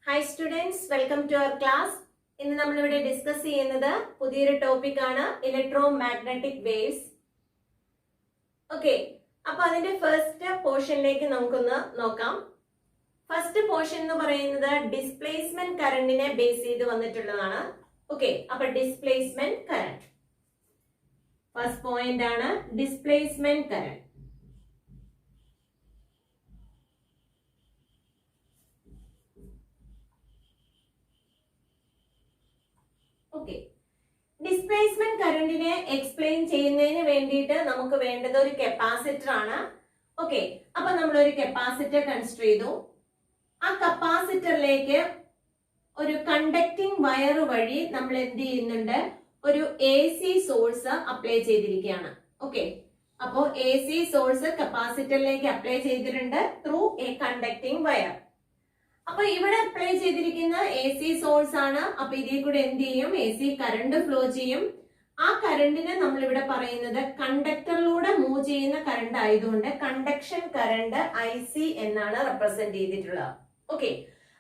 Hi students, welcome to our class. ഇന്ന് നമ്മൾ ഇവിടെ ഡിസ്കസ് ചെയ്യുന്നത് പുതിയൊരു ടോപ്പിക് ആണ് ഇലക്ട്രോമാഗ്നറ്റിക് വേവ്സ്. ഓക്കെ, അപ്പൊ അതിന്റെ ഫസ്റ്റ് പോർഷനിലേക്ക് നമുക്കൊന്ന് നോക്കാം. ഫസ്റ്റ് പോർഷൻ എന്ന് പറയുന്നത് ഡിസ്പ്ലേസ്മെന്റ് കറണ്ടിനെ ബേസ് ചെയ്ത് വന്നിട്ടുള്ളതാണ്. ഓക്കെ, അപ്പൊ ഡിസ്പ്ലേസ്മെന്റ് കറണ്ട് ഫസ്റ്റ് പോയിന്റ് ആണ് ഡിസ്പ്ലേസ്മെന്റ് കറണ്ട്. ഓക്കെ, ഡിസ്പ്ലേസ്മെന്റ് കറണ്ടിനെ എക്സ്പ്ലെയിൻ ചെയ്യുന്നതിന് വേണ്ടിയിട്ട് നമുക്ക് വേണ്ടത് ഒരു കപ്പാസിറ്റർ ആണ്. ഓക്കെ, അപ്പൊ നമ്മൾ ഒരു കപ്പാസിറ്റർ കൺസിഡർ ചെയ്തു. ആ കപ്പാസിറ്ററിലേക്ക് ഒരു കണ്ടക്ടിങ് വയർ വഴി നമ്മൾ എന്ത് ചെയ്യുന്നുണ്ട്, ഒരു AC സോഴ്സ് അപ്ലൈ ചെയ്തിരിക്കുകയാണ്. ഓക്കെ, അപ്പോ AC സോഴ്സ് കപ്പാസിറ്ററിലേക്ക് അപ്ലൈ ചെയ്തിട്ടുണ്ട് ത്രൂ എ കണ്ടക്ടിങ് വയർ. അപ്പൊ ഇവിടെ അപ്ലൈ ചെയ്തിരിക്കുന്ന AC സോഴ്സ് ആണ്. അപ്പൊ ഇതിൽ കൂടെ എന്ത് ചെയ്യും, AC കറണ്ട് ഫ്ലോ ചെയ്യും. ആ കറണ്ടിനെ നമ്മൾ ഇവിടെ പറയുന്നത് കണ്ടക്ടറിലൂടെ മൂവ് ചെയ്യുന്ന കറണ്ട് ആയതുകൊണ്ട് കണ്ടക്ഷൻ കറണ്ട് IC എന്നാണ് റെപ്രസെന്റ് ചെയ്തിട്ടുള്ളത്. ഓക്കെ,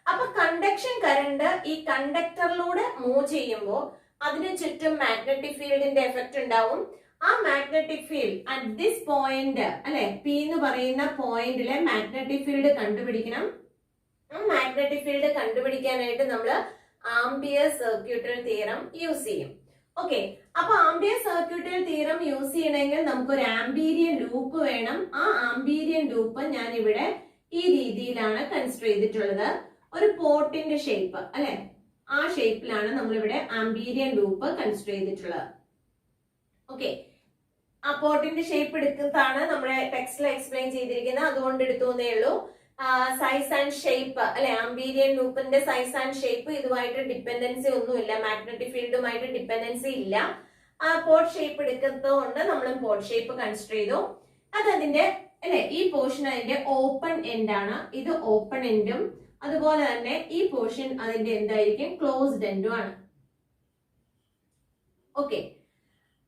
അപ്പൊ കണ്ടക്ഷൻ കറണ്ട് ഈ കണ്ടക്ടറിലൂടെ മൂവ് ചെയ്യുമ്പോൾ അതിന് ചുറ്റും മാഗ്നറ്റിക് ഫീൽഡിന്റെ എഫക്ട് ഉണ്ടാവും. ആ magnetic field at this point അല്ലെ, P എന്ന് പറയുന്ന പോയിന്റിലെ മാഗ്നറ്റിക് ഫീൽഡ് കണ്ടുപിടിക്കണം. മാഗ്നറ്റിക് ഫീൽഡ് കണ്ടുപിടിക്കാനായിട്ട് നമ്മൾ ആംപിയർ സർക്യൂട്ടൽ തിയറം യൂസ് ചെയ്യും. ഓക്കെ, അപ്പൊ ആംപിയർ സർക്യൂട്ടൽ തിയറം യൂസ് ചെയ്യണമെങ്കിൽ നമുക്ക് ഒരു ആംപീരിയൻ ലൂപ്പ് വേണം. ആ ആംപീരിയൻ ലൂപ്പ് ഞാൻ ഇവിടെ ഈ രീതിയിലാണ് കൺസിഡർ ചെയ്തിട്ടുള്ളത്. ഒരു പോട്ടിന്റെ ഷേപ്പ് അല്ലെ, ആ ഷേപ്പിലാണ് നമ്മൾ ഇവിടെ ആംപീരിയൻ ലൂപ്പ് കൺസിഡർ ചെയ്തിട്ടുള്ളത്. ഓക്കെ, ആ പോട്ടിന്റെ ഷേപ്പ് എടുത്താണ് നമ്മുടെ ടെക്സ്റ്റിൽ എക്സ്പ്ലെയിൻ ചെയ്തിരിക്കുന്നത്, അതുകൊണ്ട് എടുത്തുവെന്നേ ഉള്ളൂ. സൈസ് ആൻഡ് ഷേപ്പ് അല്ലെ, ആംപീരിയൻ ലൂപ്പിന്റെ സൈസ് ആൻഡ് ഷേപ്പ് ഇതുമായിട്ട് ഡിപ്പെൻഡൻസി ഒന്നുമില്ല, മാഗ്നറ്റിക് ഫീൽഡുമായിട്ട് ഡിപ്പെൻഡൻസി ഇല്ല. പോട്ട് ഷേപ്പ് എടുക്കുന്നതുകൊണ്ട് നമ്മൾ പോട്ട് ഷേപ്പ് കൺസിഡർ ചെയ്തു. അതതിന്റെ അല്ലെ, ഈ പോർഷൻ അതിന്റെ ഓപ്പൺ എൻഡ് ആണ്. ഇത് ഓപ്പൺ എൻഡും അതുപോലെ തന്നെ ഈ പോർഷൻ അതിന്റെ എന്തായിരിക്കും, ക്ലോസ്ഡ് എൻഡും ആണ്. ഓക്കെ,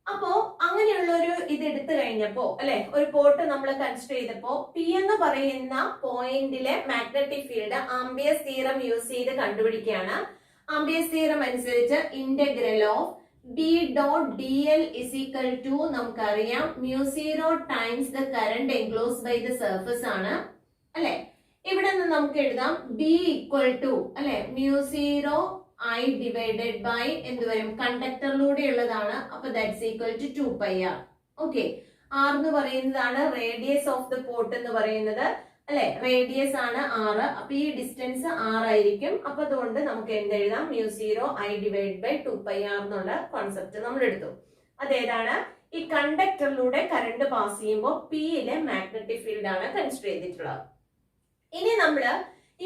അപ്പോ അങ്ങനെയുള്ള ഒരു ഇത് എടുത്തു കഴിഞ്ഞപ്പോ അല്ലെ, ഒരു പോർട്ട് നമ്മൾ കൺസിഡർ ചെയ്തപ്പോ P എന്ന് പറയുന്ന പോയിന്റിലെ magnetic field ampere's theorem use ചെയ്ത് കണ്ടുപിടിക്കുകയാണ്. ആംപിയേഴ്സ് തിയറം അനുസരിച്ച് integral of B dot DL is equal to നമുക്കറിയാം mu0 times the current enclosed by the surface ആണ് അല്ലെ. ഇവിടെ നിന്ന് നമുക്ക് എഴുതാം B ഈക്വൽ ടു അല്ലെ mu0 I ഡിവൈഡഡ് ബൈ എന്ത് വരും, കണ്ടക്ടറിലൂടെ ഉള്ളതാണ്. അപ്പൊ that's equal to 2πr. Okay, R എന്ന് പറയുന്നതാണ് റേഡിയസ് ഓഫ് ദ പോർട്ട് എന്ന് പറയുന്നത് അല്ലെ, റേഡിയസ് ആണ് R. അപ്പൊ ഈ ഡിസ്റ്റൻസ് R ആയിരിക്കും. അപ്പൊ അതുകൊണ്ട് നമുക്ക് എന്തെഴുതാം, mu0 I divide by 2πr എന്നുള്ള കോൺസെപ്റ്റ് നമ്മൾ എടുത്തു. അതേതാണ്, ഈ കണ്ടക്ടറിലൂടെ കറണ്ട് പാസ് ചെയ്യുമ്പോൾ P യിലെ മാഗ്നറ്റിക് ഫീൽഡ് ആണ് കൺസിഡർ ചെയ്തിട്ടുള്ളത്. ഇനി നമ്മള്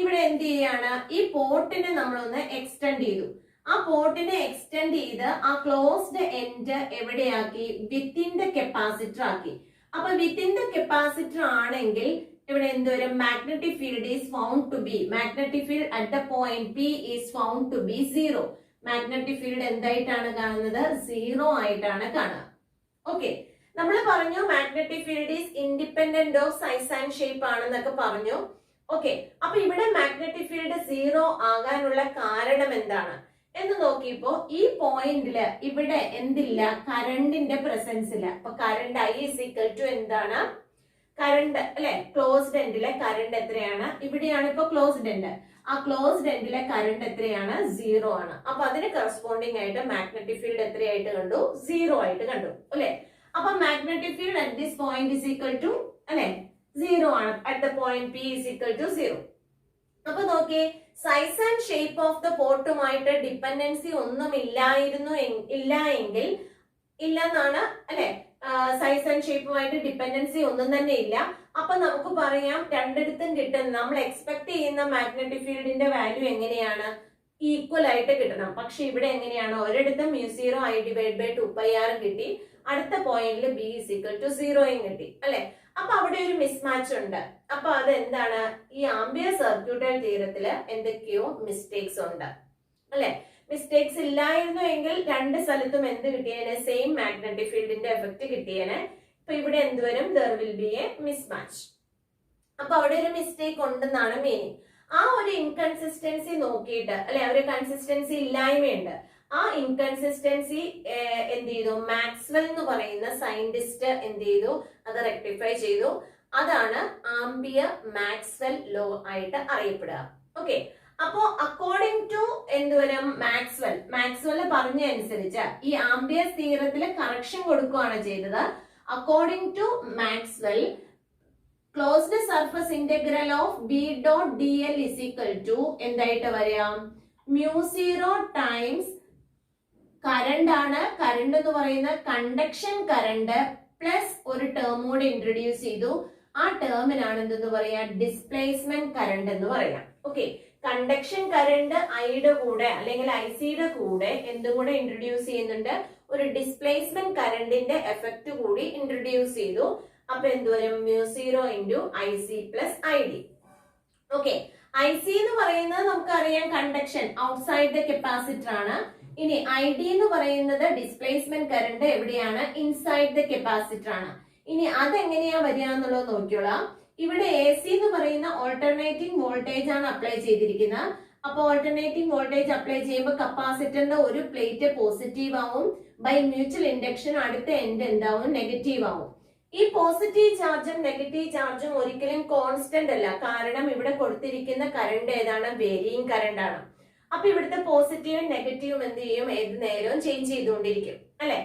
ഇവിടെ എന്ത് ചെയ്യാണ്, ഈ പോർട്ടിനെ നമ്മളൊന്ന് എക്സ്റ്റെൻഡ് ചെയ്തു. ആ പോർട്ടിനെ എക്സ്റ്റെൻഡ് ചെയ്ത് ആ ക്ലോസ്ഡ് എൻഡ് എവിടെയാക്കി, വിത്തിൻ ദ കപ്പാസിറ്റർ ആക്കി. അപ്പൊ വിത്തിൻ ദ കപ്പാസിറ്റർ ആണെങ്കിൽ ഇവിടെ എന്ത് വരും, magnetic field is found to be, magnetic field at the point P is found to be 0. Magnetic field എന്തായിട്ടാണ് കാണുന്നത്, 0 ആയിട്ടാണ് കാണുക. ഓക്കെ, നമ്മൾ പറഞ്ഞു magnetic field is independent of size and shape ആണെന്നൊക്കെ പറഞ്ഞു. ഓക്കെ, അപ്പൊ ഇവിടെ മാഗ്നറ്റിക് ഫീൽഡ് 0 ആകാനുള്ള കാരണം എന്താണ് എന്ന് നോക്കിയപ്പോ ഈ പോയിന്റില് ഇവിടെ എന്തില്ല, കറണ്ടിന്റെ പ്രസൻസ് ഇല്ല. അപ്പൊ current I is equal to എന്താണ്, കറണ്ട് അല്ലെ, ക്ലോസ്ഡ് എൻഡിലെ കറണ്ട് എത്രയാണ്, ഇവിടെയാണ് ഇപ്പൊ ക്ലോസ്ഡ് എൻഡ്. ആ ക്ലോസ്ഡ് എൻഡിലെ കറണ്ട് എത്രയാണ്, 0 ആണ്. അപ്പൊ അതിന് കറസ്പോണ്ടിങ് ആയിട്ട് മാഗ്നറ്റിക് ഫീൽഡ് എത്രയായിട്ട് കണ്ടു, 0 ആയിട്ട് കണ്ടു അല്ലെ. അപ്പൊ magnetic field at this point is equal to അല്ലെ 0 ആണ്. At the point P is equal to 0. അപ്പൊ നോക്കിയേ, size and shape of the പോർട്ടുമായിട്ട് ഡിപ്പെൻഡൻസി ഒന്നും ഇല്ല എങ്കിൽ ഇല്ലെന്നാണ് അല്ലെ, സൈസ് ആൻഡ് ഷേപ്പുമായിട്ട് ഡിപ്പെൻഡൻസി ഒന്നും തന്നെ ഇല്ല. അപ്പൊ നമുക്ക് പറയാം രണ്ടിടത്തും കിട്ടുന്ന നമ്മൾ എക്സ്പെക്ട് ചെയ്യുന്ന മാഗ്നറ്റിക് ഫീൽഡിന്റെ വാല്യൂ എങ്ങനെയാണ്, ഈക്വൽ ആയിട്ട് കിട്ടണം. പക്ഷെ ഇവിടെ എങ്ങനെയാണ്, ഒരിടത്തും mu0 I divide by 2πr കിട്ടി, അടുത്ത പോയിന്റിൽ B is equal to 0 കിട്ടി അല്ലെ. അപ്പൊ അവിടെ ഒരു മിസ്മാച്ച് ഉണ്ട്. അപ്പൊ അത് എന്താണ്, ഈ ആംപിയർ സർക്യൂട്ടൽ തിയറത്തില് എന്തൊക്കെയോ മിസ്റ്റേക്സ് ഉണ്ട് അല്ലെ. മിസ്റ്റേക്സ് ഇല്ലായിരുന്നു എങ്കിൽ രണ്ട് സ്ഥലത്തും എന്ത് കിട്ടിയേനെ, സെയിം മാഗ്നറ്റിക് ഫീൽഡിന്റെ എഫക്ട് കിട്ടിയേനെ. ഇപ്പൊ ഇവിടെ എന്ത് വരും, there will be a mismatch. അപ്പൊ അവിടെ ഒരു മിസ്റ്റേക്ക് ഉണ്ടെന്നാണ് മീനിങ്. ആ ഒരു ഇൻകൺസിസ്റ്റൻസി നോക്കിയിട്ട് അല്ലെ, ഒരു കൺസിസ്റ്റൻസി ഇല്ലായ്മയുണ്ട്. ആ ഇൻകൺസിസ്റ്റൻസി എന്ത് ചെയ്തു, മാക്സ്വെൽ എന്ന് പറയുന്ന സയന്റിസ്റ്റ് എന്ത് ചെയ്തു, അത് റെക്ടിഫൈ ചെയ്തു. അതാണ് ആംബിയർ മാക്സ്വെൽ ലോ ആയിട്ട് അറിയപ്പെടുക. ഓക്കെ, അപ്പോ അക്കോർഡിംഗ് ടു എന്തുവരും മാക്സ്വെൽ പറഞ്ഞ അനുസരിച്ച് ഈ ആംബിയർ തിയറത്തിൽ കറക്ഷൻ കൊടുക്കുകയാണ് ചെയ്തത്. According to Maxwell, closed surface integral of B dot D L is equal to എന്തായിട്ട് വരാം, മ്യൂ0 ടൈംസ് കറണ്ട് ആണ്. കറണ്ട് എന്ന് പറയുന്ന കണ്ടക്ഷൻ കറണ്ട് പ്ലസ് ഒരു ടേം കൂടി ഇൻട്രൊഡ്യൂസ് ചെയ്തു. ആ ടേമിനാണ് എന്തെന്ന് പറയാ, ഡിസ്പ്ലേസ്മെന്റ് കറണ്ട് എന്ന് പറയാം. ഓക്കെ, കണ്ടക്ഷൻ കറണ്ട് ഐയുടെ കൂടെ അല്ലെങ്കിൽ ഐസിയുടെ കൂടെ എന്തും കൂടെ ഇൻട്രൊഡ്യൂസ് ചെയ്യുന്നുണ്ട്, ഒരു ഡിസ്പ്ലേസ്മെന്റ് കറണ്ടിന്റെ എഫക്ട് കൂടി ഇൻട്രൊഡ്യൂസ് ചെയ്തു. അപ്പൊ എന്തുവരും, മ്യൂ0 into I C plus I D. Okay, I C എന്ന് പറയുന്നത് നമുക്കറിയാം കണ്ടക്ഷൻ ഔട്ട്സൈഡ് ദ കപ്പാസിറ്റർ ആണ്. ഇനി ഐ ഡി എന്ന് പറയുന്നത് ഡിസ്പ്ലേസ്മെന്റ് കറണ്ട് എവിടെയാണ്, ഇൻസൈഡ് ദ കപ്പാസിറ്റർ ആണ്. ഇനി അതെങ്ങനെയാ വരിക എന്നുള്ളത് നോക്കിയോളാം. ഇവിടെ എ സി എന്ന് പറയുന്ന ഓൾട്ടർനേറ്റിംഗ് വോൾട്ടേജ് ആണ് അപ്ലൈ ചെയ്തിരിക്കുന്നത്. അപ്പൊ ഓൾട്ടർനേറ്റിംഗ് വോൾട്ടേജ് അപ്ലൈ ചെയ്യുമ്പോൾ കപ്പാസിറ്ററിന്റെ ഒരു പ്ലേറ്റ് പോസിറ്റീവ് ആവും, ബൈ മ്യൂച്വൽ ഇൻഡക്ഷൻ അടുത്ത എൻഡ് എന്താവും, നെഗറ്റീവ് ആവും. ഈ പോസിറ്റീവ് ചാർജും നെഗറ്റീവ് ചാർജും ഒരിക്കലും കോൺസ്റ്റന്റ് അല്ല, കാരണം ഇവിടെ കൊടുത്തിരിക്കുന്ന കറണ്ട് ഏതാണ്, വേരിയിങ് കറണ്ട് ആണ്. അപ്പൊ ഇവിടുത്തെ പോസിറ്റീവും നെഗറ്റീവും എന്ത് ചെയ്യും, ഏത് നേരവും ചേഞ്ച് ചെയ്തുകൊണ്ടിരിക്കും അല്ലെ.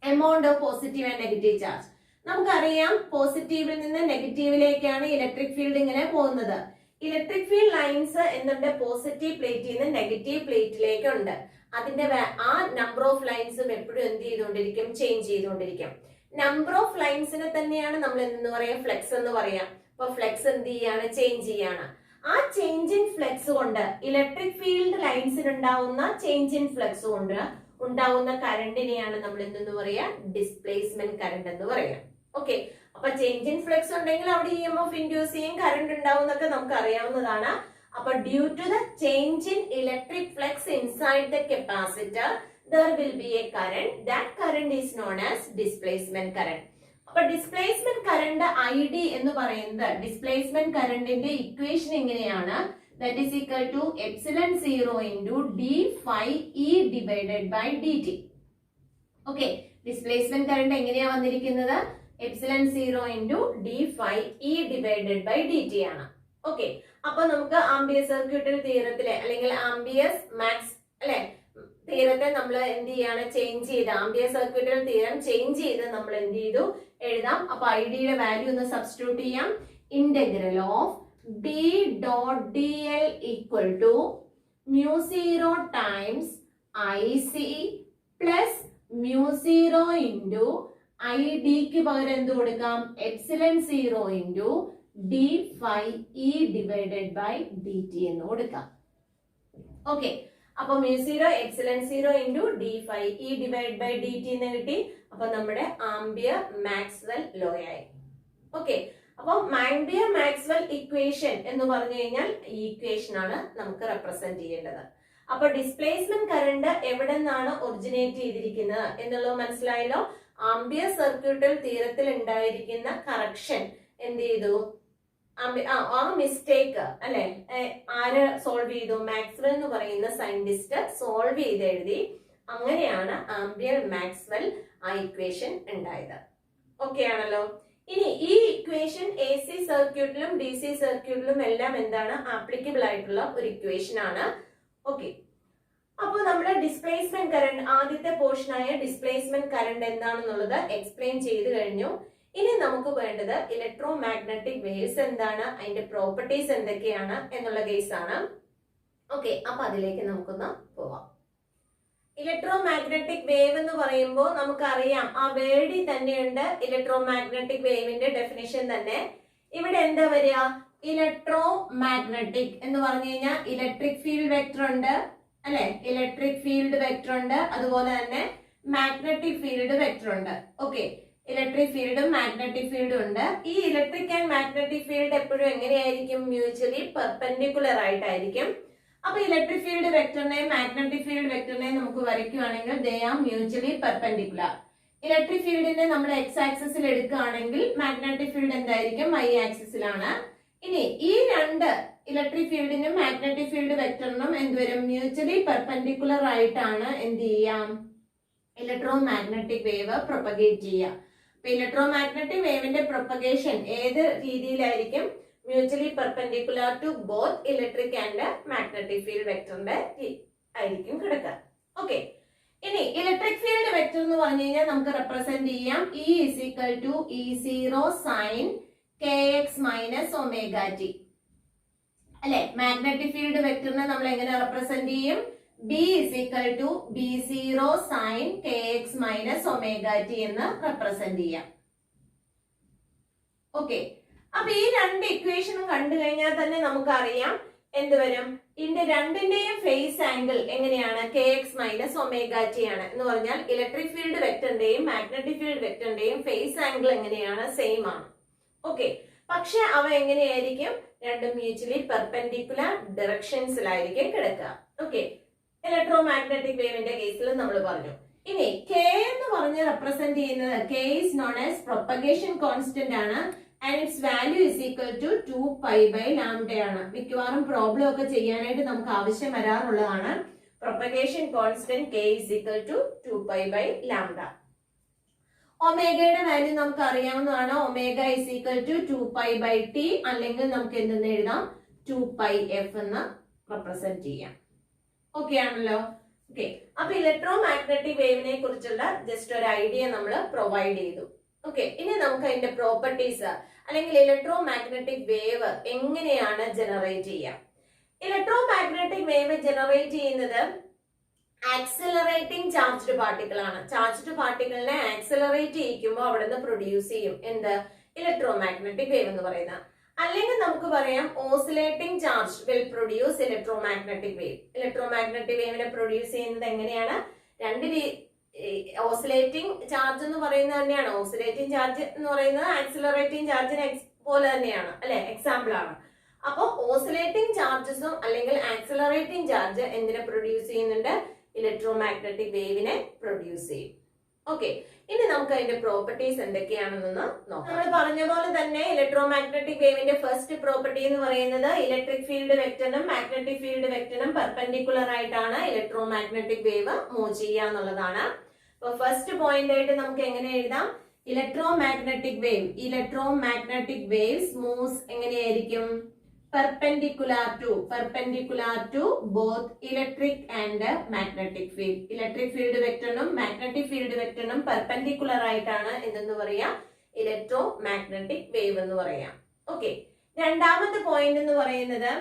Amount of positive and negative charge നമുക്കറിയാം, പോസിറ്റീവിൽ നിന്ന് നെഗറ്റീവിലേക്കാണ് ഇലക്ട്രിക് ഫീൽഡ് ഇങ്ങനെ പോകുന്നത്. ഇലക്ട്രിക് ഫീൽഡ് ലൈൻസ് എന്തുണ്ട്, പോസിറ്റീവ് പ്ലേറ്റിൽ നിന്ന് നെഗറ്റീവ് പ്ലേറ്റിലേക്ക് ഉണ്ട്. അതിന്റെ ആ നമ്പർ ഓഫ് ലൈൻസും എപ്പോഴും എന്ത് ചെയ്തുകൊണ്ടിരിക്കും, ചേഞ്ച് ചെയ്തുകൊണ്ടിരിക്കും. നമ്പർ ഓഫ് ലൈൻസിനെ തന്നെയാണ് നമ്മൾ എന്തെന്ന് പറയാം, ഫ്ലെക്സ് എന്ന് പറയാം. അപ്പൊ ഫ്ലെക്സ് എന്ത് ചെയ്യാണ്, ചേഞ്ച് ചെയ്യാണ്. ആ ചേഞ്ച് ഇൻ ഫ്ലെക്സ് കൊണ്ട് ഇലക്ട്രിക് ഫീൽഡ് ലൈൻസിന് ഉണ്ടാവുന്ന ചേഞ്ച് ഇൻ ഫ്ലെക്സ് കൊണ്ട് ഉണ്ടാവുന്ന കറണ്ടിനെയാണ് നമ്മൾ എന്തെന്ന് പറയാ, ഡിസ്പ്ലേസ്മെന്റ് കറണ്ട് എന്ന് പറയാം. ഓക്കെ, അപ്പൊ ചേഞ്ച് ഇൻ ഫ്ലെക്സ് ഉണ്ടെങ്കിൽ അവിടെ ഇ എം എഫ് ഇൻഡ്യൂസ് ചെയ്യും, കറണ്ട് ഉണ്ടാവും എന്നൊക്കെ നമുക്ക് അറിയാവുന്നതാണ്. അപ്പൊ due to the change in electric flux inside the capacitor there will be a current. That current is known as displacement current. അപ്പൊ ഡിസ്പ്ലേസ്മെന്റ് കറണ്ട് ഐ ഡി എന്ന് പറയുന്നത് displacement കറണ്ടിന്റെ ഇക്വേഷൻ എങ്ങനെയാണ്, that is equal to epsilon 0 into D phi E divided by D T. Okay, displacement current എങ്ങനെയാ വന്നിരിക്കുന്നത്, epsilon 0 into D phi E divided by D T ആണ്. Okay, അപ്പൊ നമുക്ക് ampere circuital തിയറത്തിലെ അല്ലെങ്കിൽ ആംബിയസ് മാക്സ് അല്ലെ തിയറത്തെ നമ്മൾ എന്ത് ചെയ്യാണ്, ചേഞ്ച് ചെയ്ത് ആംബിയർ സർക്യൂട്ടൽ തിയറം ചേഞ്ച് ചെയ്ത് നമ്മൾ എന്ത് ചെയ്തു, എഴുതാം. അപ്പൊ ഐ ഡിയുടെ വാല്യൂ ഒന്ന് സബ്സ്റ്റിറ്റ്യൂട്ട് ചെയ്യാം. Integral of B dot D L equal to മ്യൂ0 times I C plus മ്യൂ0 into I ഡിക്ക് പകരം എന്ത് കൊടുക്കാം, epsilon 0 into D phi E divided by D T എന്ന് കൊടുക്കാം. ഓക്കെ, അപ്പൊ മ്യൂ0 epsilon 0 into D phi E divide by D T എന്ന് കിട്ടി. അപ്പൊ നമ്മുടെ ആംബിയർ മാക്സ്വെൽ ലോ ആയി. ഓക്കെ, അപ്പൊ ആംബിയർ മാക്സ്വെൽ ഇക്വേഷൻ എന്ന് പറഞ്ഞു കഴിഞ്ഞാൽ ഈ ഇക്വേഷൻ ആണ് നമുക്ക് റെപ്രസെന്റ് ചെയ്യേണ്ടത്. അപ്പൊ ഡിസ്പ്ലേസ്മെന്റ് കറണ്ട് എവിടെ നിന്നാണ് ഒറിജിനേറ്റ് ചെയ്തിരിക്കുന്നത് എന്നുള്ളത് മനസ്സിലായല്ലോ. ആംബിയർ സർക്യൂട്ടൽ തിയറത്തിൽ ഉണ്ടായിരിക്കുന്ന കറക്ഷൻ എന്ത് ചെയ്തു, ആ മിസ്റ്റേക്ക് അല്ലെ ആര് സോൾവ് ചെയ്തു, മാക്സ്വെൽ എന്ന് പറയുന്ന സയന്റിസ്റ്റ് സോൾവ് ചെയ്ത് എഴുതി. അങ്ങനെയാണ് ആംബിയർ മാക്സ്വെൽ ആ ഇക്വേഷൻ ഉണ്ടായത്. ഓക്കെ ആണല്ലോ. ഇനി ഈ ഇക്വേഷൻ എ സി സർക്യൂട്ടിലും ഡി സി സർക്യൂട്ടിലും എല്ലാം എന്താണ് ആപ്ലിക്കബിൾ ആയിട്ടുള്ള ഒരു ഇക്വേഷൻ ആണ്. ഓക്കെ, അപ്പൊ നമ്മുടെ ഡിസ്പ്ലേസ്മെന്റ് കറണ്ട് ആദ്യത്തെ പോർഷനായ ഡിസ്പ്ലേസ്മെന്റ് കറണ്ട് എന്താണെന്നുള്ളത് എക്സ്പ്ലെയിൻ ചെയ്ത് കഴിഞ്ഞു. ഇനി നമുക്ക് വേണ്ടത് ഇലക്ട്രോ മാഗ്നറ്റിക് വേവ്സ് എന്താണ്, അതിന്റെ പ്രോപ്പർട്ടീസ് എന്തൊക്കെയാണ് എന്നുള്ള കേസ് ആണ്. ഓക്കെ, അപ്പൊ അതിലേക്ക് നമുക്കൊന്ന് പോവാം. ഇലക്ട്രോ മാഗ്നറ്റിക് വേവ് എന്ന് പറയുമ്പോൾ നമുക്കറിയാം ആ വേർഡിൽ തന്നെയുണ്ട് ഇലക്ട്രോ മാഗ്നറ്റിക് വേവിന്റെ ഡെഫിനിഷൻ തന്നെ. ഇവിടെ എന്താ വരിക, ഇലക്ട്രോ മാഗ്നറ്റിക് എന്ന് പറഞ്ഞു കഴിഞ്ഞാൽ ഇലക്ട്രിക് ഫീൽഡ് വെക്ടർ ഉണ്ട് അല്ലെ, ഇലക്ട്രിക് ഫീൽഡ് വെക്ടർ ഉണ്ട്, അതുപോലെ തന്നെ മാഗ്നറ്റിക് ഫീൽഡ് വെക്ടർ ഉണ്ട്. ഓക്കെ, ഇലക്ട്രിക് ഫീൽഡും മാഗ്നറ്റിക് ഫീൽഡും ഉണ്ട്. ഈ ഇലക്ട്രിക് ആൻഡ് മാഗ്നറ്റിക് ഫീൽഡ് എപ്പോഴും എങ്ങനെയായിരിക്കും, മ്യൂച്വലി പെർപെൻഡിക്കുലർ ആയിട്ടായിരിക്കും. അപ്പൊ ഇലക്ട്രിക് ഫീൽഡ് വെക്ടറിനെയും മാഗ്നറ്റിക് ഫീൽഡ് വെക്ടറിനെയും നമുക്ക് വരയ്ക്കുകയാണെങ്കിൽ they are mutually perpendicular. Electric ഫീൽഡിനെ നമ്മൾ എക്സ് ആക്സിസിൽ എടുക്കുകയാണെങ്കിൽ മാഗ്നറ്റിക് ഫീൽഡ് എന്തായിരിക്കും, വൈ ആക്സിസിലാണ്. ഇനി ഈ രണ്ട് ഇലക്ട്രിക് ഫീൽഡിനും മാഗ്നറ്റിക് ഫീൽഡ് വെക്ടറിനും എന്തുവരും മ്യൂച്വലി പെർപെൻഡിക്കുലർ ആയിട്ടാണ് എന്ത് ചെയ്യാം ഇലക്ട്രോ മാഗ്നറ്റിക് വേവ് പ്രൊപ്പഗേറ്റ് ചെയ്യുക. അപ്പൊ ഇലക്ട്രോ മാഗ്നറ്റിക് വേവിന്റെ പ്രൊപ്പഗേഷൻ ഏത് രീതിയിലായിരിക്കും mutually perpendicular to both electric and magnetic field വെക്ടറിന്റെ ആയിരിക്കും കിടക്കുക. ഓക്കെ, ഇനി ഇലക്ട്രിക് ഫീൽഡ് വെക്ടർ എന്ന് പറഞ്ഞു കഴിഞ്ഞാൽ നമുക്ക് റെപ്രസെന്റ് ചെയ്യാം E is equal to E0 sin kx minus omega t അല്ലെ. മാഗ്നറ്റിക് ഫീൽഡ് വെക്ടറിനെ നമ്മൾ എങ്ങനെ റെപ്രസെന്റ് ചെയ്യും? B is equal to B0 sin kx minus omega t എന്ന് റെപ്രസെന്റ് ചെയ്യാം. ഓക്കെ, അപ്പൊ ഈ രണ്ട് ഇക്വേഷനും കണ്ടു കഴിഞ്ഞാൽ തന്നെ നമുക്കറിയാം എന്ത് വരും, ഇതിന്റെ രണ്ടിന്റെയും ഫേസ് ആംഗിൾ എങ്ങനെയാണ് kx മൈനസ് ഒമേഗ ടി ആണ് എന്ന് പറഞ്ഞാൽ ഇലക്ട്രിക് ഫീൽഡ് വെക്ടറിന്റെയും മാഗ്നറ്റിക് ഫീൽഡ് വെക്ടറിന്റെയും ഫേസ് ആംഗിൾ എങ്ങനെയാണ് സെയിം ആണ്. ഓക്കെ, പക്ഷെ അവ എങ്ങനെയായിരിക്കും രണ്ടും മ്യൂച്വലി പെർപെൻഡിക്കുലർ ഡയറക്ഷൻസിലായിരിക്കും കിടക്കുക. ഓക്കെ, ഇലക്ട്രോ മാഗ്നറ്റിക് വേവിന്റെ കേസിൽ നമ്മൾ പറഞ്ഞു. ഇനി k എന്ന് പറഞ്ഞ് റെപ്രസെന്റ് ചെയ്യുന്നത് k is known as propagation constant ആണ് and its value is equal to 2 pi by lambda ആണ്. മിക്കവാറും പ്രോബ്ലം ഒക്കെ ചെയ്യാനായിട്ട് നമുക്ക് ആവശ്യം വരാറുള്ളതാണ്. propagation constant k is equal to 2 pi by lambda. ഒമേഗയുടെ value നമുക്ക് അറിയാവുന്നതാണ്. Omega is equal to 2 pi by t അല്ലെങ്കിൽ നമുക്ക് എന്തെന്ന് എഴുതാം 2 pi f എന്ന് റെപ്രസെന്റ് ചെയ്യാം. ഓക്കെ ആണല്ലോ. ഓക്കെ, അപ്പൊ ഇലക്ട്രോ മാഗ്നറ്റിക് വേവിനെ കുറിച്ചുള്ള ജസ്റ്റ് ഒരു ഐഡിയ നമ്മൾ പ്രൊവൈഡ് ചെയ്തു. ഓക്കെ, ഇനി നമുക്ക് അതിന്റെ പ്രോപ്പർട്ടീസ് അല്ലെങ്കിൽ ഇലക്ട്രോ മാഗ്നറ്റിക് വേവ് എങ്ങനെയാണ് ജനറേറ്റ് ചെയ്യുക. ഇലക്ട്രോ മാഗ്നറ്റിക് വേവ് ജനറേറ്റ് ചെയ്യുന്നത് ആക്സിലറേറ്റിംഗ് ചാർജ്ഡ് പാർട്ടിക്കിൾ ആണ്. ചാർജ്ഡ് പാർട്ടിക്കിളിനെ ആക്സിലറേറ്റ് ചെയ്യിക്കുമ്പോൾ അവിടെ നിന്ന് പ്രൊഡ്യൂസ് ചെയ്യും എന്ത് ഇലക്ട്രോ മാഗ്നറ്റിക് വേവ് എന്ന് പറയുന്നത്. അല്ലെങ്കിൽ നമുക്ക് പറയാം oscillating charge will produce electro magnetic wave. Electromagnetic വേവിനെ പ്രൊഡ്യൂസ് ചെയ്യുന്നത് എങ്ങനെയാണ്? രണ്ട് ഓസിലേറ്റിംഗ് ചാർജ് എന്ന് പറയുന്നത് തന്നെയാണ്. ഓസിലേറ്റിംഗ് ചാർജ് എന്ന് പറയുന്നത് ആക്സിലറേറ്റിംഗ് ചാർജിന് പോലെ തന്നെയാണ് അല്ലെ, എക്സാമ്പിൾ ആണ്. അപ്പൊ ഓസിലേറ്റിംഗ് ചാർജസും അല്ലെങ്കിൽ ആക്സിലറേറ്റിംഗ് ചാർജ് എന്തിനെ പ്രൊഡ്യൂസ് ചെയ്യുന്നുണ്ട്? ഇലക്ട്രോ മാഗ്നറ്റിക് വേവിനെ പ്രൊഡ്യൂസ് ചെയ്യും. ഓക്കെ, ഇനി നമുക്ക് അതിന്റെ പ്രോപ്പർട്ടീസ് എന്തൊക്കെയാണെന്ന് നോക്കാം. നമ്മൾ പറഞ്ഞ പോലെ തന്നെ ഇലക്ട്രോ മാഗ്നറ്റിക് വേവിന്റെ ഫസ്റ്റ് പ്രോപ്പർട്ടി എന്ന് പറയുന്നത് ഇലക്ട്രിക് ഫീൽഡ് വെക്ടറിനും മാഗ്നറ്റിക് ഫീൽഡ് വെക്ടറിനും പെർപെൻഡിക്കുലർ ആയിട്ടാണ് ഇലക്ട്രോ മാഗ്നറ്റിക് വേവ് മൂവ് ചെയ്യുക എന്നുള്ളതാണ്. അപ്പൊ ഫസ്റ്റ് പോയിന്റ് ആയിട്ട് നമുക്ക് എങ്ങനെ എഴുതാം? ഇലക്ട്രോ മാഗ്നറ്റിക് വേവ്സ് മൂവ്സ് എങ്ങനെയായിരിക്കും? perpendicular to both electric and magnetic field. Electric field വെക്ടറിനും മാഗ്നറ്റിക് ഫീൽഡ് വെക്ടറിനും പെർപെൻഡിക്കുലർ ആയിട്ടാണ് എന്തെന്ന് പറയാം? ഇലക്ട്രോ മാഗ്നറ്റിക് വേവ് എന്ന് പറയാം. ഓക്കെ, രണ്ടാമത്തെ പോയിന്റ് എന്ന് പറയുന്നത്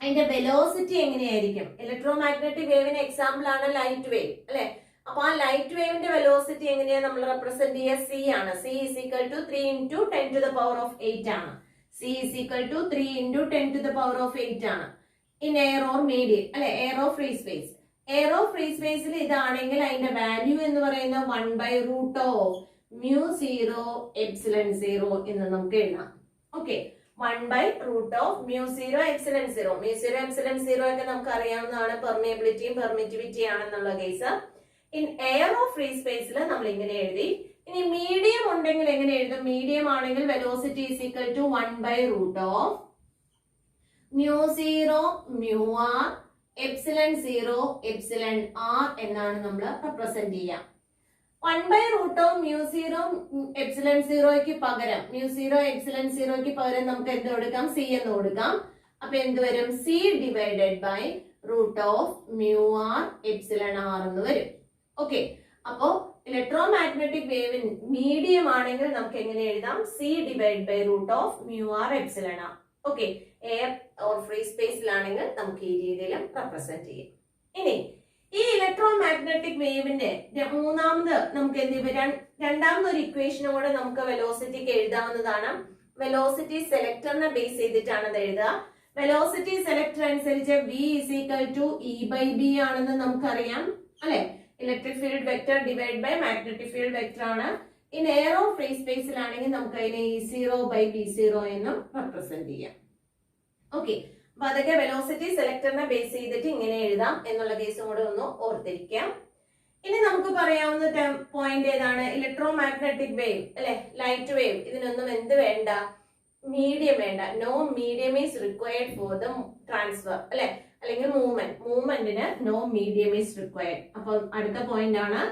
അതിന്റെ വെലോസിറ്റി എങ്ങനെയായിരിക്കും? ഇലക്ട്രോ മാഗ്നറ്റിക് വേവിന് എക്സാമ്പിൾ ആണ് ലൈറ്റ് വേവ് അല്ലെ. അപ്പൊ ആ ലൈറ്റ് വേവിന്റെ വെലോസിറ്റി എങ്ങനെയാ നമ്മൾ റെപ്രസെന്റ് ചെയ്യുക? c ആണ്. c is equal to 3 into 10 to the power of 8 ആണ്. c is equal to 3 into 10 to the power of 8 ആണ്. in air or medium അല്ലെ, air or free space. air or free spaceൽ ഇതാണെങ്കിൽ അതിന്റെ value എന്ന് പറയുന്നത് 1 by root of mu 0 epsilon 0 എന്ന് നമുക്ക് എഴുതാം. Okay, 1 by root of mu 0 epsilon 0. mu 0 epsilon 0 ഒക്കെ നമുക്ക് അറിയാവുന്നതാണ്. പെർമിയബിലിറ്റിയും പെർമിറ്റിവിറ്റിയും ആണെന്നുള്ള case. In air of free സ്പേസിൽ നമ്മൾ ഇങ്ങനെ എഴുതി. ഇനി മീഡിയം ഉണ്ടെങ്കിൽ എങ്ങനെ എഴുതും? മീഡിയം ആണെങ്കിൽ velocity is equal to 1 by root of mu 0 mu r epsilon 0 epsilon r എന്നാണ് നമ്മൾ റെപ്രസെന്റ് ചെയ്യാം. 1 by root of mu 0 epsilon 0ക്ക് പകരം mu 0 epsilon 0ക്ക് പകരം നമുക്ക് എന്ത് കൊടുക്കാം? c എന്ന് കൊടുക്കാം. അപ്പൊ എന്ത് വരും? c divided by root of mu r epsilon r എന്ന് വരും. ഓക്കെ, അപ്പോ ഇലക്ട്രോ മാഗ്നറ്റിക് വേവിന് മീഡിയം ആണെങ്കിൽ നമുക്ക് എങ്ങനെ എഴുതാം? c divide by root of mu r epsilon r. Okay, air or free സ്പേസിലാണെങ്കിൽ നമുക്ക് ഈ രീതിയിലും റെപ്രസെന്റ് ചെയ്യാം. ഇനി ഈ ഇലക്ട്രോ മാഗ്നറ്റിക് വേവിന്റെ മൂന്നാമത് നമുക്ക് രണ്ടാമതൊരു ഇക്വേഷനും കൂടെ നമുക്ക് വെലോസിറ്റിക്ക് എഴുതാവുന്നതാണ്. വെലോസിറ്റി സെലക്ടറിനെ ബേസ് ചെയ്തിട്ടാണ് അത് എഴുതുക. വെലോസിറ്റി സെലക്ടർ അനുസരിച്ച് v is equal to e by b ആണെന്ന് നമുക്കറിയാം അല്ലെ. Electric field vector divide by magnetic field vector ആണ്. ഇൻ എയർ ഓഫ് ഫ്രീ സ്പേസിലാണെങ്കിൽ നമുക്ക് അതിനെ E0 by B0 എന്നും റെപ്രസെന്റ് ചെയ്യാം. ഓക്കെ, അപ്പൊ അതൊക്കെ വെലോസിറ്റി സെലക്ടറിനെ ബേസ് ചെയ്തിട്ട് ഇങ്ങനെ എഴുതാം എന്നുള്ള കേസും കൂടെ ഒന്ന് ഓർത്തിരിക്കാം. ഇനി നമുക്ക് പറയാവുന്ന പോയിന്റ് ഏതാണ്? ഇലക്ട്രോ മാഗ്നറ്റിക് വേവ് അല്ലെ, ലൈറ്റ് വേവ്. ഇതിനൊന്നും എന്ത് വേണ്ട? മീഡിയം വേണ്ട, no medium is required for the transfer അല്ലെ, അല്ലെങ്കിൽ മൂവ്മെന്റിന് നോ മീഡിയം ഈസ് റിക്വയർഡ്. അപ്പൊ അടുത്ത പോയിന്റ് ആണ്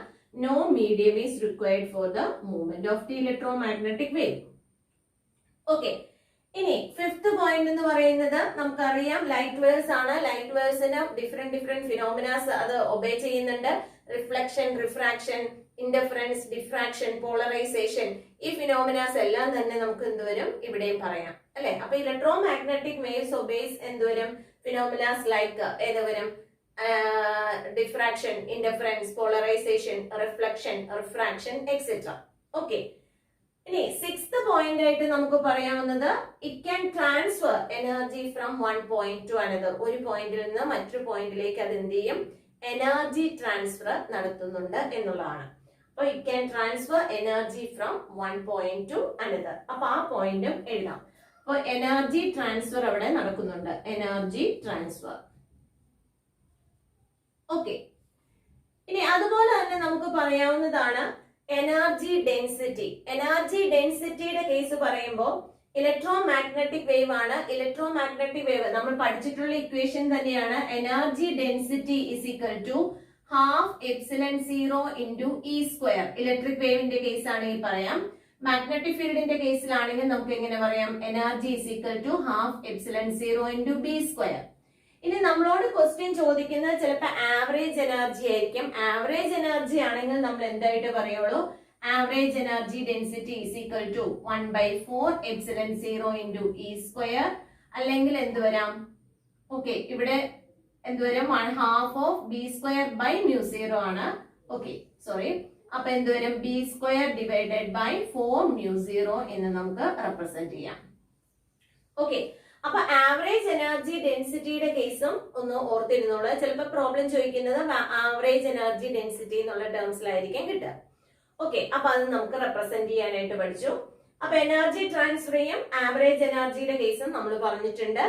no medium is required for the movement of the electromagnetic wave. Okay, ഇനി ഫിഫ്ത് പോയിന്റ് എന്ന് പറയുന്നത് നമുക്കറിയാം ലൈറ്റ് വേവ്സ് ആണ്. ലൈറ്റ് വേവ്സിന് ഡിഫറെന്റ് ഫിനോമിനാസ് അത് ഒബേ ചെയ്യുന്നുണ്ട്. Reflection, refraction, interference, diffraction, polarisation, ഈ ഫിനോമിനാസ് എല്ലാം തന്നെ നമുക്ക് എന്തുവരും ഇവിടെയും പറയാം അല്ലെ. അപ്പൊ ഇലക്ട്രോമാഗ്നറ്റിക് വേവ്സ് ഒബേസ് എന്തുവരും ഫിനോമിനാസ് ലൈക്ക് ഏതുവരും diffraction, interference, polarisation, reflection, refraction etcetera. Okay, ഇനി സിക്സ്ത് പോയിന്റ് ആയിട്ട് നമുക്ക് പറയാവുന്നത് it can transfer energy from one point to another. ഒരു പോയിന്റിൽ നിന്ന് മറ്റൊരു പോയിന്റിലേക്ക് അത് എന്ത് ചെയ്യും, എനർജി ട്രാൻസ്ഫർ നടത്തുന്നുണ്ട് എന്നുള്ളതാണ്. അപ്പൊ it can transfer energy from one point to another. അപ്പൊ ആ പോയിന്റും എഴുതാം. അപ്പൊ എനർജി ട്രാൻസ്ഫർ അവിടെ നടക്കുന്നുണ്ട്, എനർജി ട്രാൻസ്ഫർ. ഓക്കെ, ഇനി അതുപോലെ തന്നെ നമുക്ക് പറയാവുന്നതാണ് എനർജി ഡെൻസിറ്റി. എനർജി ഡെൻസിറ്റിയുടെ കേസ് പറയുമ്പോൾ ഇലക്ട്രോമാഗ്നറ്റിക് വേവ് ആണ്. ഇലക്ട്രോമാഗ്നറ്റിക് വേവ് നമ്മൾ പഠിച്ചിട്ടുള്ള ഇക്വേഷൻ തന്നെയാണ്. Energy density is equal to half epsilon 0 into E square. Electric വേവിന്റെ കേസ് ആണെങ്കിൽ പറയാം. മാഗ്നറ്റിക് ഫീൽഡിന്റെ കേസിലാണെങ്കിൽ നമുക്ക് എങ്ങനെ പറയാം, energy is equal to half epsilon 0 into B square. ഇനി നമ്മളോട് ക്വസ്റ്റ്യൻ ചോദിക്കുന്നത് ചിലപ്പോൾ ആവറേജ് എനർജി ആയിരിക്കും. ആവറേജ് എനർജി ആണെങ്കിൽ നമ്മൾ എന്തായിട്ട് പറയുള്ളൂ, average energy density is equal to 1/4 epsilon 0 into E square. അല്ലെങ്കിൽ എന്ത് വരാം, ഓക്കെ ഇവിടെ എന്ത് വരും, 1/2 of B square by mu 0 ആണ്. ഓക്കെ സോറി, അപ്പൊ എന്ത് വരും, B square divided by 4 mu 0 എന്ന് നമുക്ക് റെപ്രസെന്റ് ചെയ്യാം. ഓക്കെ, അപ്പൊ ആവറേജ് എനർജി ഡെൻസിറ്റിയുടെ കേസും ഒന്ന് ഓർത്തിരുന്നോളൂ. ചിലപ്പോൾ പ്രോബ്ലം ചോദിക്കുന്നത് ആവറേജ് എനർജി ഡെൻസിറ്റി എന്നുള്ള ടേംസിലായിരിക്കും കിട്ടുക. ഓക്കെ, അപ്പൊ അത് നമുക്ക് റെപ്രസെന്റ് ചെയ്യാനായിട്ട് പഠിച്ചു. അപ്പൊ എനർജി ട്രാൻസ്ഫർ ചെയ്യും, ആവറേജ് എനർജിയുടെ കേസും നമ്മൾ പറഞ്ഞിട്ടുണ്ട്.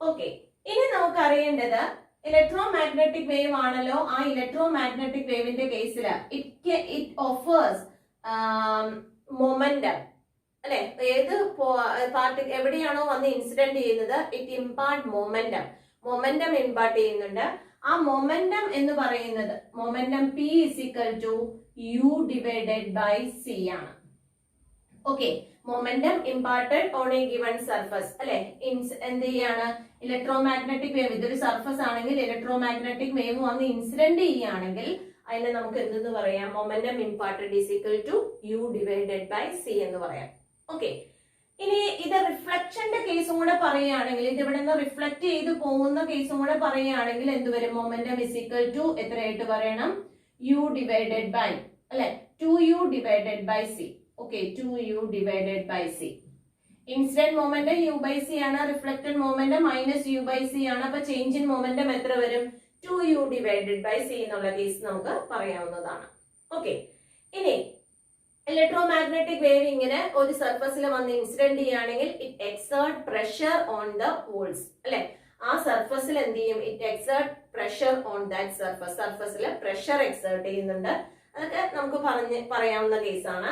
ഓക്കെ, ഇനി നമുക്ക് അറിയേണ്ടത് ഇലക്ട്രോമാഗ്നറ്റിക് വേവ് ആണല്ലോ. ആ ഇലക്ട്രോമാഗ്നറ്റിക് വേവിന്റെ കേസിൽ ഇറ്റ് ഓഫേഴ്സ് മൊമെന്റം അല്ലെ. ഏത് പാർട്ടി എവിടെയാണോ വന്ന് ഇൻസിഡന്റ് ചെയ്യുന്നത്, it impart momentum. Momentum impart ചെയ്യുന്നുണ്ട്. ആ മൊമെന്റം എന്ന് പറയുന്നത് momentum P is equal to U divided by C ആണ്. Okay, momentum imparted on a given surface അല്ലെ. എന്ത് ചെയ്യാണ്, ഇലക്ട്രോമാഗ്നറ്റിക് വേവ്, ഇതൊരു സർഫസ് ആണെങ്കിൽ ഇലക്ട്രോമാഗ്നറ്റിക് വേവ് വന്ന് ഇൻസിഡന്റ് ചെയ്യുകയാണെങ്കിൽ അതിനെ നമുക്ക് എന്തെന്ന് പറയാം, momentum imparted is equal to U divided by C എന്ന് പറയാം. ഓക്കെ, ഇനി ഇത് റിഫ്ലക്ഷന്റെ കേസും കൂടെ പറയുകയാണെങ്കിൽ, ഇത് ഇവിടെ നിന്ന് റിഫ്ലക്ട് ചെയ്ത് പോകുന്ന കേസും കൂടെ പറയുകയാണെങ്കിൽ എന്തുവരും, മൊമെന്റം ഇസ് ഈക്വൽ ടു എത്രയായിട്ട് പറയണം, യു ഡിവൈഡഡ് ബൈ അല്ലെ 2u divided by C. Okay, 2u divided by C. Incident momentum u by C ആണ്, reflected momentum minus u by C ആണ്. അപ്പൊ ചേഞ്ച് ഇൻ മൊമെന്റം എത്ര വരും, 2u ഡിവൈഡഡ് ബൈ സി എന്നുള്ള case നമുക്ക് പറയാവുന്നതാണ്. Okay, ഇനി ഇലക്ട്രോമാഗ്നറ്റിക് വേവ് ഇങ്ങനെ ഒരു സർഫസിൽ വന്ന് ഇൻസിഡന്റ് ചെയ്യുകയാണെങ്കിൽ it exert pressure on the walls അല്ലെ. ആ സർഫസിൽ എന്ത് ചെയ്യും, it exert pressure on that surface. സർഫസിൽ പ്രഷർ എക്സേർട്ട് ചെയ്യുന്നുണ്ട്. അതൊക്കെ നമുക്ക് പറയാവുന്ന കേസാണ്.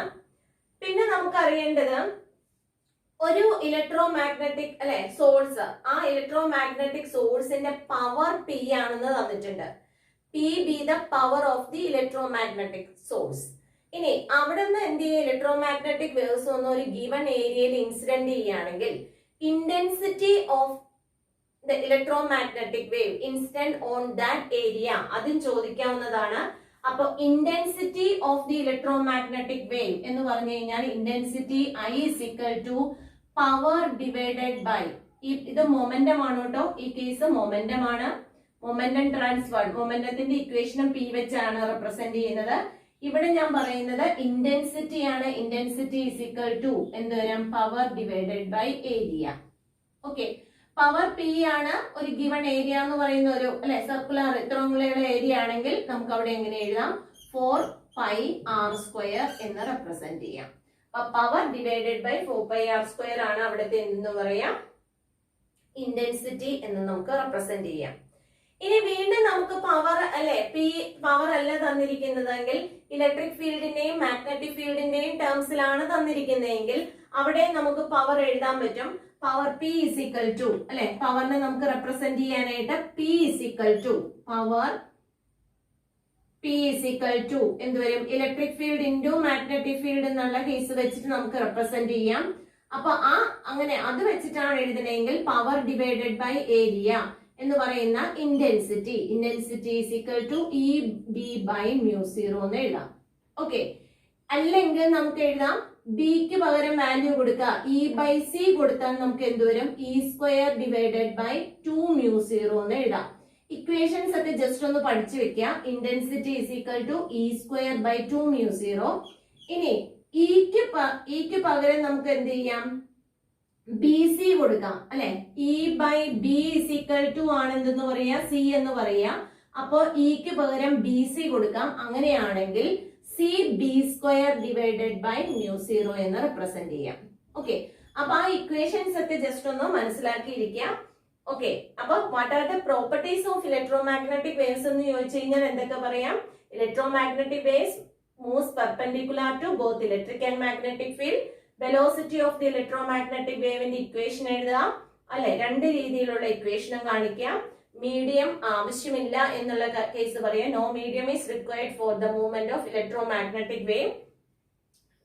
പിന്നെ നമുക്ക് അറിയേണ്ടത് ഒരു ഇലക്ട്രോമാഗ്നറ്റിക് അല്ലെ സോഴ്സ്, ആ ഇലക്ട്രോമാഗ്നറ്റിക് സോഴ്സിന്റെ പവർ പി ആണെന്ന് തന്നിട്ടുണ്ട്. P B the power of the electromagnetic source. ഇനി അവിടെ നിന്ന് എന്ത് ചെയ്യുക, ഇലക്ട്രോമാഗ്നറ്റിക് വേവ്സ് വന്ന് ഒരു ഗിവൺ ഏരിയയിൽ ഇൻസിഡന്റ് ചെയ്യുകയാണെങ്കിൽ intensity of the electromagnetic wave incident on that area അതും ചോദിക്കാവുന്നതാണ്. അപ്പൊ intensity of the electromagnetic wave എന്ന് പറഞ്ഞു കഴിഞ്ഞാൽ intensity I is equal to power divided by, ഇത് മൊമെന്റം ആണ് കേട്ടോ, ഈ കേസ് മൊമെന്റം ആണ്. മൊമെന്റം ട്രാൻസ്ഫർ, മൊമെന്റത്തിന്റെ ഇക്വേഷനും പി വെച്ചാണ് റെപ്രസെന്റ് ചെയ്യുന്നത്. ഇവിടെ ഞാൻ പറയുന്നത് ഇന്റൻസിറ്റി ആണ്. ഇന്റൻസിറ്റി ഇസ് ഈക്വൽ ടു എന്ത് വരും, power divided by area. Okay, power P ആണ്. ഒരു ഗിവൺ ഏരിയ എന്ന് പറയുന്ന ഒരു അല്ലെ സർക്കുലർ ഇത്രയുള്ള ഏരിയ ആണെങ്കിൽ നമുക്ക് അവിടെ എങ്ങനെ എഴുതാം, 4πr² എന്ന് റെപ്രസെന്റ് ചെയ്യാം. അപ്പൊ പവർ ഡിവൈഡഡ് ബൈ 4πr² ആണ് അവിടുത്തെ എന്ന് പറയാം ഇന്റൻസിറ്റി എന്ന് നമുക്ക് റെപ്രസെന്റ് ചെയ്യാം. ഇനി വീണ്ടും നമുക്ക് പവർ അല്ലെ, പവർ അല്ല തന്നിരിക്കുന്നതെങ്കിൽ ഇലക്ട്രിക് ഫീൽഡിന്റെയും മാഗ്നറ്റിക് ഫീൽഡിന്റെയും ടേംസിലാണ് തന്നിരിക്കുന്നതെങ്കിൽ അവിടെ നമുക്ക് പവർ എഴുതാൻ പറ്റും. Power P is equal to അല്ലെ, പവറിനെ നമുക്ക് റെപ്രസെന്റ് ചെയ്യാനായിട്ട് P is equal to power P is equal to എന്ത് വരും, electric field into magnetic field എന്നുള്ള കേസ് വെച്ചിട്ട് നമുക്ക് റെപ്രസെന്റ് ചെയ്യാം. അപ്പൊ അങ്ങനെ അത് വെച്ചിട്ടാണ് എഴുതണമെങ്കിൽ പവർ ഡിവൈഡഡ് ബൈ ഏരിയ എന്ന് പറയുന്ന intensity is equal to EB by μ0 എന്ന് എഴുതാം. ഓക്കെ, അല്ലെങ്കിൽ നമുക്ക് എഴുതാം ബിക്ക് പകരം വാല്യൂ കൊടുക്കുക E/C കൊടുത്താൽ നമുക്ക് എന്ത് വരും, E² ഡിവൈഡഡ് ബൈ 2μ0 എന്ന് എഴുതാം. ഇക്വേഷൻസ് ഒക്കെ ജസ്റ്റ് ഒന്ന് പഠിച്ചു വെക്കുക. Intensity is equal to E² by 2μ0. ഇനി ഇക്ക് പകരം നമുക്ക് എന്ത് ചെയ്യാം, BC കൊടുക്കാം അല്ലെ. E/B ഈസ് ഈക്വൽ ടു ആണ് എന്തെന്ന് പറയാ, C എന്ന് പറയാ. അപ്പോ ഇക്ക് പകരം BC കൊടുക്കാം. അങ്ങനെയാണെങ്കിൽ CB² ഡിവൈഡഡ് ബൈ μ0 എന്ന് റെപ്രസെന്റ് ചെയ്യാം. ഓക്കെ, അപ്പൊ ആ ഇക്വേഷൻസ് ഒക്കെ ജസ്റ്റ് ഒന്ന് മനസ്സിലാക്കിയിരിക്കുക. ഓക്കെ, അപ്പൊ what are the properties of electromagnetic waves എന്ന് ചോദിച്ചു കഴിഞ്ഞാൽ എന്തൊക്കെ പറയാം? Electromagnetic waves moves perpendicular to both electric and magnetic field. Velocity of the electromagnetic വേവിന്റെ ഇക്വേഷൻ എഴുതുക അല്ലെ, രണ്ട് രീതിയിലുള്ള ഇക്വേഷനും കാണിക്കാം. മീഡിയം ആവശ്യമില്ല എന്നുള്ള കേസ് പറയാം, no medium is required for the movement of electromagnetic wave.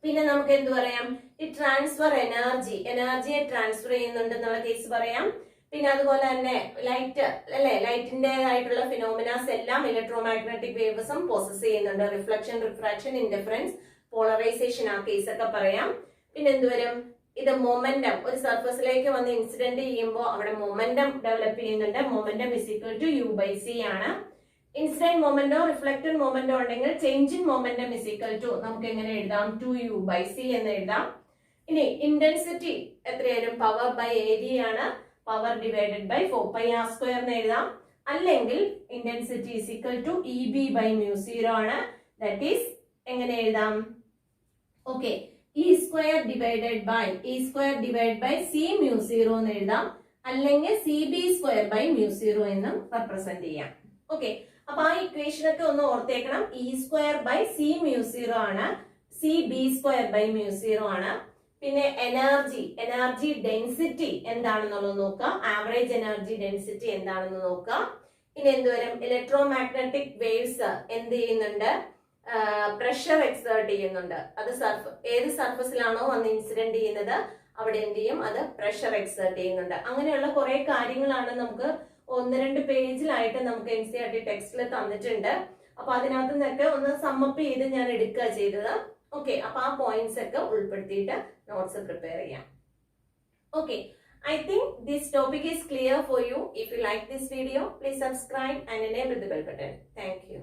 പിന്നെ നമുക്ക് എന്ത് പറയാം, ഈ ട്രാൻസ്ഫർ എനർജിയെ ട്രാൻസ്ഫർ ചെയ്യുന്നുണ്ട് എന്നുള്ള കേസ് പറയാം. പിന്നെ അതുപോലെ തന്നെ ലൈറ്റ് അല്ലെ, ലൈറ്റിന്റേതായിട്ടുള്ള ഫിനോമിനാസ് എല്ലാം ഇലക്ട്രോമാഗ്നറ്റിക് വേവ്സും പോസസ് ചെയ്യുന്നുണ്ട്. റിഫ്ലക്ഷൻ, റിഫ്രാക്ഷൻ, ഇന്റർഫറൻസ്, പോളറൈസേഷൻ ആ കേസൊക്കെ പറയാം. പിന്നെ എന്തുവരും, ഇത് മൊമെന്റം, ഒരു സർഫസിലേക്ക് വന്ന് ഇൻസിഡന്റ് ചെയ്യുമ്പോൾ അവിടെ മൊമെന്റം ഡെവലപ്പ് ചെയ്യുന്നുണ്ട്. Momentum is equal to U/C ആണ്. ഇൻസിഡന്റ് മൊമെന്റോ റിഫ്ലക്റ്റഡ് മൊമെന്റോ ഉണ്ടെങ്കിൽ change in momentum is equal to നമുക്ക് എങ്ങനെ എഴുതാം, 2U/C എന്ന് എഴുതാം. ഇനി ഇന്റൻസിറ്റി എത്രയായാലും പവർ ബൈ ഏരിയ ആണ്, പവർ ഡിവൈഡഡ് ബൈ 4πr² എന്ന് എഴുതാം. അല്ലെങ്കിൽ intensity is equal to EB by μ0 ആണ്. ദാറ്റ് ഈസ് എങ്ങനെ എഴുതാം, okay, E² divided by C μ0 എന്ന് എഴുതാം. അല്ലെങ്കിൽ CB² ബൈ μ0 എന്നും റെപ്രസെന്റ് ചെയ്യാം. ഓക്കെ, അപ്പൊ ആ ഇക്വേഷൻ ഒക്കെ ഒന്ന് ഓർത്തേക്കണം. E² ബൈ C μ0 ആണ്, CB² ബൈ μ0 ആണ്. പിന്നെ എനർജി ഡെൻസിറ്റി എന്താണെന്നുള്ളത് നോക്കാം, ആവറേജ് എനർജി ഡെൻസിറ്റി എന്താണെന്ന് നോക്കാം. ഇനി എന്തുവരും, ഇലക്ട്രോമാഗ്നറ്റിക് വേവ്സ് എന്ത് ചെയ്യുന്നുണ്ട്, പ്രഷർ എക്സേർട്ട് ചെയ്യുന്നുണ്ട്. അത് ഏത് സർഫസിലാണോ വന്ന് ഇൻസിഡന്റ് ചെയ്യുന്നത് അവിടെ എന്ത് ചെയ്യും, അത് പ്രഷർ എക്സേർട്ട് ചെയ്യുന്നുണ്ട്. അങ്ങനെയുള്ള കുറെ കാര്യങ്ങളാണ് നമുക്ക് 1-2 പേജിലായിട്ട് നമുക്ക് NCERT ടെക്സ്റ്റിൽ തന്നിട്ടുണ്ട്. അപ്പൊ അതിനകത്ത് നിന്നൊക്കെ ഒന്ന് സമ്മപ്പ് ചെയ്ത് ഞാൻ എടുക്കുക ചെയ്തത്. ഓക്കെ, അപ്പൊ ആ പോയിന്റ്സ് ഒക്കെ ഉൾപ്പെടുത്തിയിട്ട് നോട്ട്സ് പ്രിപ്പയർ ചെയ്യാം. Okay, I think this topic is clear for you. If you like this video, please subscribe and enable the bell button. Thank you.